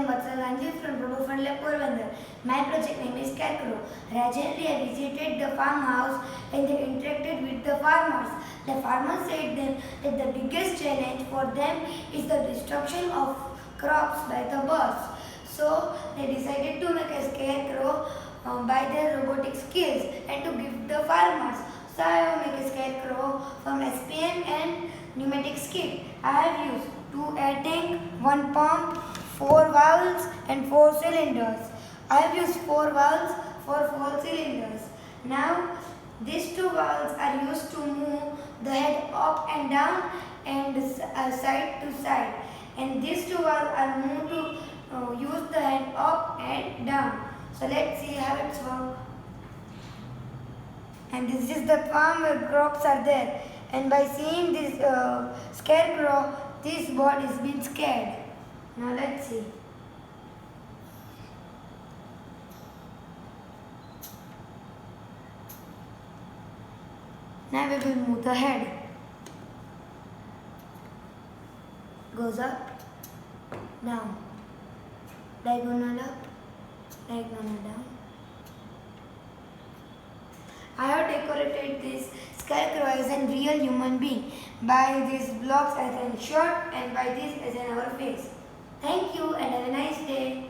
Vatsal Gandhi from Robofunlab, Porbandar. My project name is Scarecrow. Recently, I visited the farmhouse and they interacted with the farmers. The farmers said them that the biggest challenge for them is the destruction of crops by the birds. So, they decided to make a scarecrow by their robotic skills and to give the farmers. So, I have made a scarecrow from SPM and Pneumatic kit. I have used 2 air tank, 1 pump, 4 valves and 4 cylinders. I have used 4 valves for 4 cylinders. Now these 2 valves are used to move the head up and down and side to side. And these 2 valves are moved to use the head up and down. So let's see how it's work. And this is the farm where crops are there. And by seeing this scarecrow, this bird is being scared. Now let's see. Now we will move the head. Goes up, down. Diagonal up, diagonal down. I have decorated this scarecrow as a real human being by these blocks as a shirt and by this as an our face. Thank you and have a nice day.